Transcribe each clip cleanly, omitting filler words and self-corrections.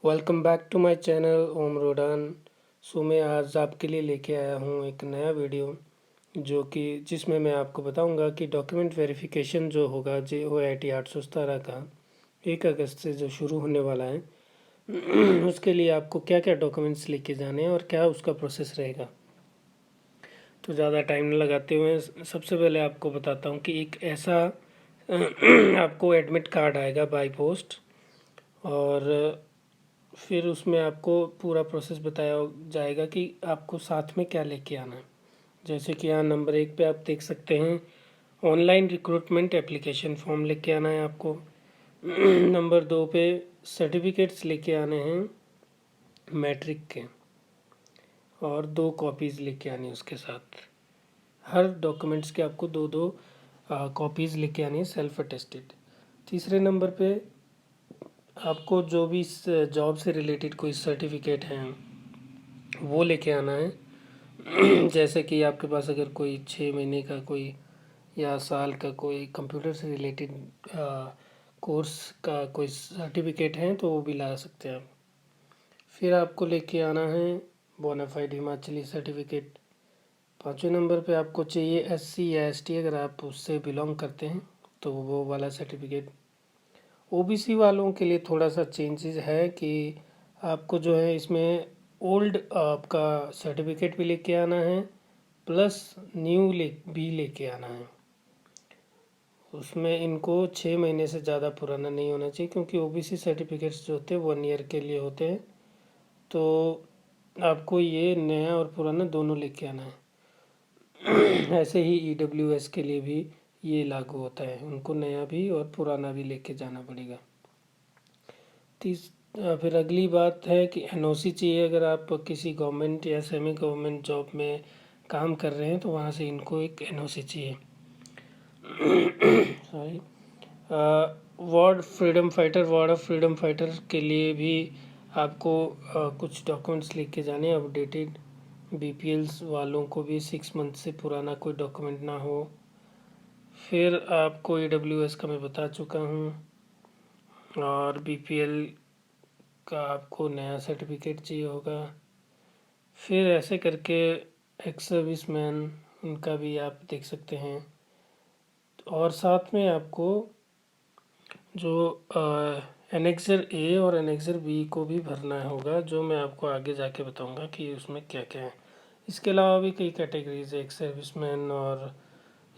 Welcome back to my channel Om Rodan. मैं आज आपके लिए लेके आया हूँ एक नया वीडियो जिसमें मैं आपको बताऊंगा कि डॉक्यूमेंट वेरिफिकेशन जो होगा JOIT 817 का 1 अगस्त से जो शुरू होने वाला है उसके लिए आपको क्या क्या डॉक्यूमेंट्स लेके जाने हैं और क्या उसका प्रोसेस रहेगा। तो ज़्यादा टाइम न लगाते हुए सबसे पहले आपको बताता हूँ कि एक ऐसा आपको एडमिट कार्ड आएगा बाय पोस्ट, और फिर उसमें आपको पूरा प्रोसेस बताया जाएगा कि आपको साथ में क्या लेके आना है। जैसे कि यहाँ नंबर 1 पे आप देख सकते हैं, ऑनलाइन रिक्रूटमेंट एप्लीकेशन फॉर्म लेके आना है आपको। नंबर 2 पे सर्टिफिकेट्स लेके आने हैं मैट्रिक के, और 2 कॉपीज़ लेके आनी है उसके साथ। हर डॉक्यूमेंट्स के आपको 2 कॉपीज़ लेके आनी है सेल्फ अटेस्टेड। तीसरे नंबर पे आपको जो भी जॉब से रिलेटेड कोई सर्टिफिकेट हैं वो लेके आना है। जैसे कि आपके पास अगर कोई 6 महीने का कोई या साल का कोई कंप्यूटर से रिलेटेड कोर्स का कोई सर्टिफिकेट है तो वो भी ला सकते हैं आप। फिर आपको लेके आना है बोनाफाइड हिमाचली सर्टिफिकेट। 5वें नंबर पे आपको चाहिए SC या ST, अगर आप उससे बिलोंग करते हैं तो वो वाला सर्टिफिकेट। OBC वालों के लिए थोड़ा सा चेंजेस है कि आपको जो है इसमें ओल्ड आपका सर्टिफिकेट भी लेके आना है, प्लस न्यू भी लेके आना है। उसमें इनको 6 महीने से ज़्यादा पुराना नहीं होना चाहिए, क्योंकि OBC सर्टिफिकेट्स जो होते हैं 1 ईयर के लिए होते हैं। तो आपको ये नया और पुराना दोनों लेके आना है। ऐसे ही EWS के लिए भी ये लागू होता है, उनको नया भी और पुराना भी लेके जाना पड़ेगा। फिर अगली बात है कि NOC चाहिए। अगर आप किसी गवर्नमेंट या सेमी गवर्नमेंट जॉब में काम कर रहे हैं तो वहाँ से इनको एक NOC चाहिए। Sorry, ward of freedom fighter के लिए भी आपको कुछ डॉक्यूमेंट्स लेके जाने हैं अपडेटेड। BPLs वालों को भी 6 मंथ से पुराना कोई डॉक्यूमेंट ना हो। फिर आपको EWS का मैं बता चुका हूँ, और BPL का आपको नया सर्टिफिकेट चाहिए होगा। फिर ऐसे करके एक्स सर्विस मैन, उनका भी आप देख सकते हैं। और साथ में आपको जो एनेक्सर A और एनेक्सर B को भी भरना होगा, जो मैं आपको आगे जाके बताऊंगा कि उसमें क्या क्या है। इसके अलावा भी कई कैटेगरीज है एक्स सर्विस मैन, और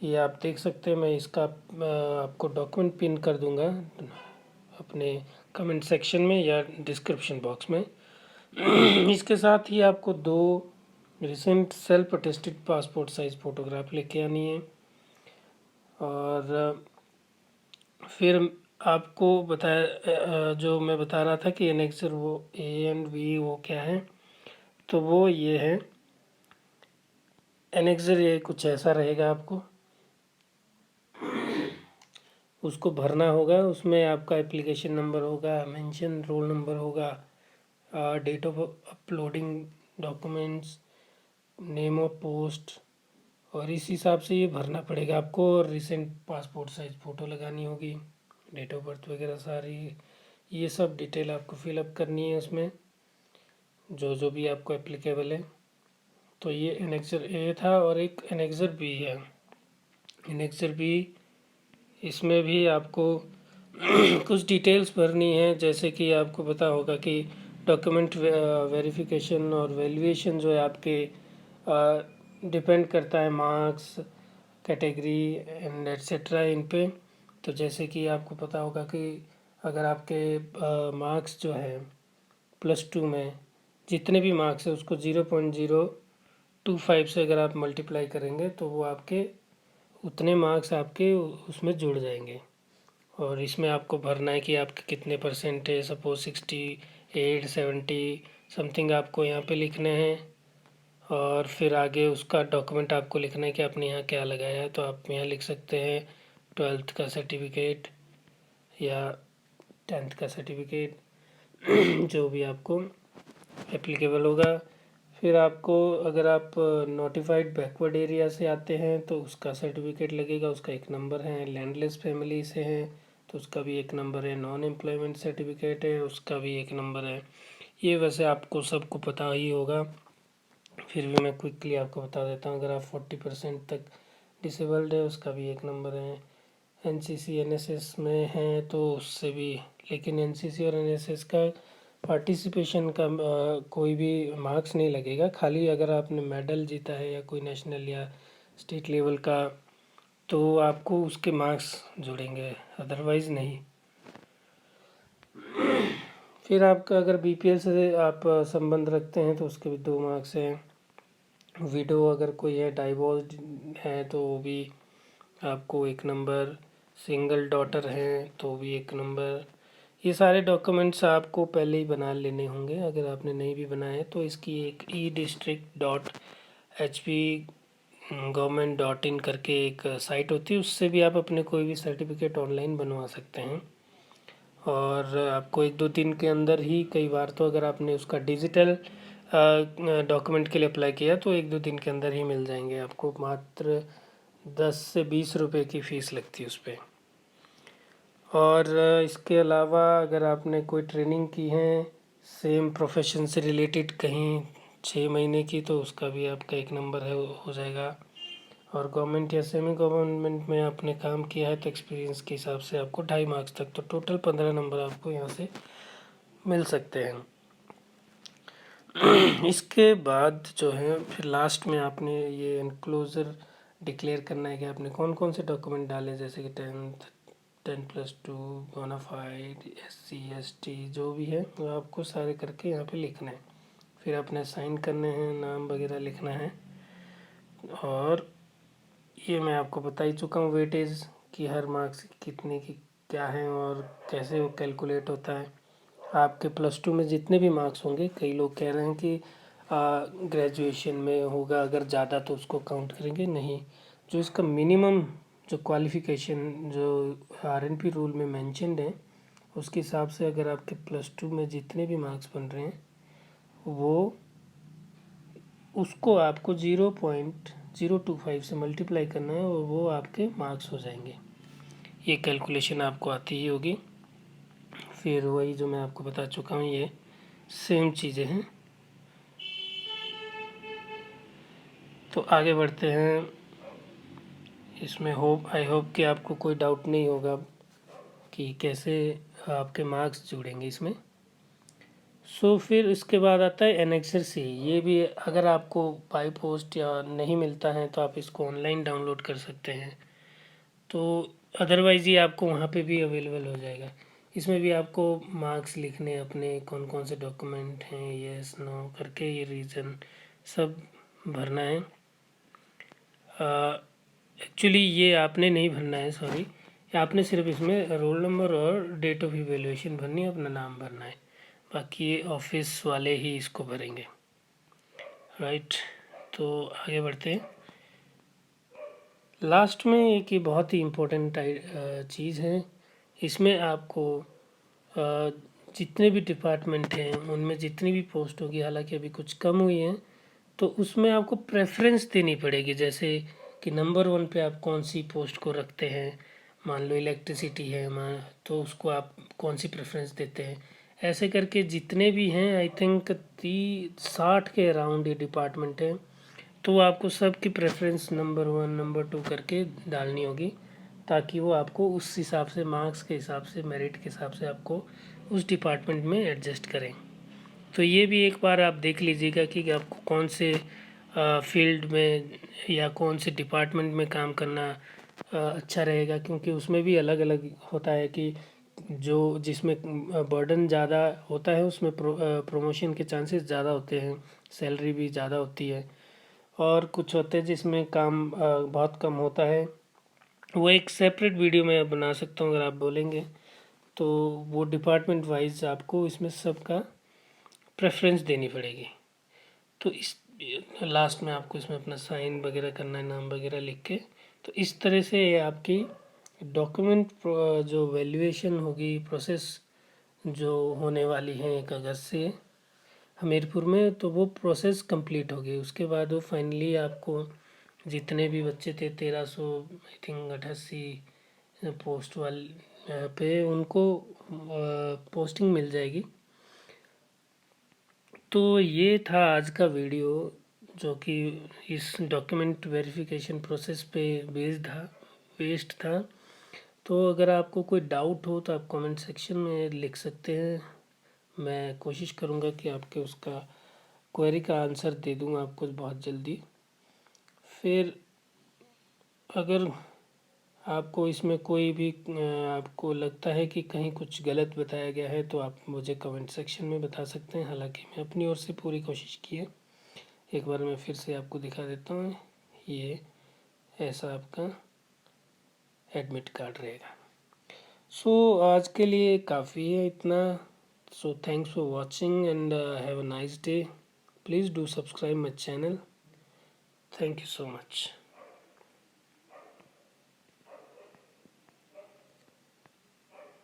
ये आप देख सकते हैं। मैं इसका आपको डॉक्यूमेंट पिन कर दूंगा अपने कमेंट सेक्शन में या डिस्क्रिप्शन बॉक्स में। इसके साथ ही आपको 2 recent self attested passport size photograph लेके आनी है। और फिर आपको बताया, जो मैं बता रहा था कि एनेक्सर वो A एंड B वो क्या है, तो वो ये है। एनेक्सर ये कुछ ऐसा रहेगा, आपको उसको भरना होगा। उसमें आपका एप्लीकेशन नंबर होगा, मेंशन रोल नंबर होगा, date of uploading documents, name of post, और इस हिसाब से ये भरना पड़ेगा आपको। और रिसेंट पासपोर्ट साइज़ फ़ोटो लगानी होगी, डेट ऑफ बर्थ वगैरह सारी ये सब डिटेल आपको फिलअप करनी है उसमें, जो जो भी आपको एप्लीकेबल है। तो ये एनेक्सर A था, और एक एनेक्सर B है। एनेक्सर B, इसमें भी आपको कुछ डिटेल्स भरनी है। जैसे कि आपको पता होगा कि डॉक्यूमेंट वेरिफिकेशन और वैल्यूएशन जो है आपके डिपेंड करता है मार्क्स, कैटेगरी एंड एट्सेट्रा इन पे। तो जैसे कि आपको पता होगा कि अगर आपके मार्क्स जो है +2 में जितने भी मार्क्स है उसको 0.025 से अगर आप मल्टीप्लाई करेंगे तो वो आपके उतने मार्क्स आपके उसमें जुड़ जाएंगे। और इसमें आपको भरना है कि आपके कितने परसेंट है। सपोज 68, 70 समथिंग आपको यहाँ पे लिखने हैं। और फिर आगे उसका डॉक्यूमेंट आपको लिखना है कि आपने यहाँ क्या लगाया है। तो आप यहाँ लिख सकते हैं 12th का सर्टिफिकेट या 10th का सर्टिफिकेट, जो भी आपको एप्लीकेबल होगा। फिर आपको, अगर आप नोटिफाइड बैकवर्ड एरिया से आते हैं तो उसका सर्टिफिकेट लगेगा, उसका एक नंबर है। लैंडलेस फैमिली से हैं तो उसका भी 1 नंबर है। नॉन एम्प्लॉयमेंट सर्टिफिकेट है, उसका भी 1 नंबर है। ये वैसे आपको सबको पता ही होगा, फिर भी मैं क्विकली आपको बता देता हूँ। अगर आप 40% तक डिसेबल्ड है, उसका भी 1 नंबर है। एनसीसी एनएसएस में हैं तो उससे भी, लेकिन एनसीसी और एनएसएस का पार्टिसिपेशन का कोई भी मार्क्स नहीं लगेगा। खाली अगर आपने मेडल जीता है या कोई नेशनल या स्टेट लेवल का, तो आपको उसके मार्क्स जुड़ेंगे, अदरवाइज़ नहीं। फिर आपका अगर बीपीएल से आप संबंध रखते हैं तो उसके भी 2 मार्क्स हैं। विडो अगर कोई है, डाइवोर्स है तो वो भी आपको 1 नंबर। सिंगल डॉटर हैं तो भी 1 नंबर। ये सारे डॉक्यूमेंट्स आपको पहले ही बना लेने होंगे। अगर आपने नहीं भी बनाए तो इसकी एक e-district.hp government.in करके एक साइट होती है, उससे भी आप अपने कोई भी सर्टिफिकेट ऑनलाइन बनवा सकते हैं। और आपको 1-2 दिन के अंदर ही, कई बार तो अगर आपने उसका डिजिटल डॉक्यूमेंट के लिए अप्लाई किया तो 1-2 दिन के अंदर ही मिल जाएंगे आपको। मात्र 10 से 20 रुपए की फ़ीस लगती है उस पर। और इसके अलावा अगर आपने कोई ट्रेनिंग की है सेम प्रोफेशन से रिलेटेड कहीं 6 महीने की, तो उसका भी आपका 1 नंबर है, हो जाएगा। और गवर्नमेंट या सेमी गवर्नमेंट में आपने काम किया है तो एक्सपीरियंस के हिसाब से आपको 2.5 मार्क्स तक, तो टोटल 15 नंबर आपको यहाँ से मिल सकते हैं। इसके बाद जो है फिर लास्ट में आपने ये एनक्लोजर डिक्लेयर करना है कि आपने कौन कौन से डॉक्यूमेंट डाले, जैसे कि 10+2 बोनाफाइड SC ST जो भी है वो आपको सारे करके यहाँ पे लिखना है। फिर आपने साइन करने हैं, नाम वगैरह लिखना है। और ये मैं आपको बता ही चुका हूँ वेटेज कि हर मार्क्स कितने की क्या है और कैसे वो कैलकुलेट होता है। आपके +2 में जितने भी मार्क्स होंगे, कई लोग कह रहे हैं कि ग्रेजुएशन में होगा अगर ज़्यादा तो उसको काउंट करेंगे, नहीं। जो इसका मिनिमम जो क्वालिफ़िकेशन जो RNP रूल में मेंशन्ड है, उसके हिसाब से अगर आपके +2 में जितने भी मार्क्स बन रहे हैं वो, उसको आपको 0.025 से मल्टीप्लाई करना है और वो आपके मार्क्स हो जाएंगे। ये कैलकुलेशन आपको आती ही होगी। फिर वही जो मैं आपको बता चुका हूँ, ये सेम चीज़ें हैं। तो आगे बढ़ते हैं इसमें। आई होप कि आपको कोई डाउट नहीं होगा कि कैसे आपके मार्क्स जुड़ेंगे इसमें। फिर इसके बाद आता है एनेक्सर C। ये भी अगर आपको बाई पोस्ट या नहीं मिलता है तो आप इसको ऑनलाइन डाउनलोड कर सकते हैं, तो अदरवाइज़ ये आपको वहाँ पे भी अवेलेबल हो जाएगा। इसमें भी आपको मार्क्स लिखने अपने, कौन कौन से डॉक्यूमेंट हैं, येस नो करके, ये रीज़न सब भरना है। एक्चुअली ये आपने नहीं भरना है, सॉरी, आपने सिर्फ इसमें रोल नंबर और डेट ऑफ इवैल्यूएशन भरनी है, अपना नाम भरना है। बाकी ये ऑफिस वाले ही इसको भरेंगे, राइट। तो आगे बढ़ते हैं। लास्ट में एक ये बहुत ही इम्पोर्टेंट चीज़ है। इसमें आपको जितने भी डिपार्टमेंट हैं उनमें जितनी भी पोस्ट होगी, हालांकि अभी कुछ कम हुई हैं, तो उसमें आपको प्रेफरेंस देनी पड़ेगी। जैसे कि नंबर 1 पे आप कौन सी पोस्ट को रखते हैं, मान लो इलेक्ट्रिसिटी है, तो उसको आप कौन सी प्रेफरेंस देते हैं। ऐसे करके जितने भी हैं, आई थिंक 60 के अराउंड ये डिपार्टमेंट है, तो आपको सब की प्रेफरेंस नंबर 1 नंबर 2 करके डालनी होगी, ताकि वो आपको उस हिसाब से, मार्क्स के हिसाब से, मेरिट के हिसाब से आपको उस डिपार्टमेंट में एडजस्ट करें। तो ये भी एक बार आप देख लीजिएगा कि आपको कौन से फील्ड में या कौन से डिपार्टमेंट में काम करना अच्छा रहेगा, क्योंकि उसमें भी अलग अलग होता है कि जो जिसमें बर्डन ज़्यादा होता है उसमें प्रमोशन के चांसेस ज़्यादा होते हैं, सैलरी भी ज़्यादा होती है। और कुछ होते हैं जिसमें काम बहुत कम होता है। वो एक सेपरेट वीडियो मैं बना सकता हूँ अगर आप बोलेंगे, तो वो डिपार्टमेंट वाइज आपको इसमें सबका प्रेफरेंस देनी पड़ेगी। तो इस लास्ट में आपको इसमें अपना साइन वगैरह करना है, नाम वगैरह लिख के। तो इस तरह से आपकी डॉक्यूमेंट जो वैल्यूएशन होगी, प्रोसेस जो होने वाली है 1 अगस्त से हमीरपुर में, तो वो प्रोसेस कंप्लीट होगी। उसके बाद वो फाइनली आपको जितने भी बच्चे थे 1300 आई थिंक 88 पोस्ट वाले पे उनको पोस्टिंग मिल जाएगी। तो ये था आज का वीडियो जो कि इस डॉक्यूमेंट वेरिफिकेशन प्रोसेस पे बेस्ड था। तो अगर आपको कोई डाउट हो तो आप कमेंट सेक्शन में लिख सकते हैं। मैं कोशिश करूँगा कि आपके उसका क्वेरी का आंसर दे दूँ आपको बहुत जल्दी। फिर अगर आपको इसमें कोई भी आपको लगता है कि कहीं कुछ गलत बताया गया है तो आप मुझे कमेंट सेक्शन में बता सकते हैं। हालांकि मैं अपनी ओर से पूरी कोशिश की है। एक बार मैं फिर से आपको दिखा देता हूँ। ये ऐसा आपका एडमिट कार्ड रहेगा। सो आज के लिए काफ़ी है इतना। So thanks for watching and have a nice day. Please do subscribe my channel. Thank you so much.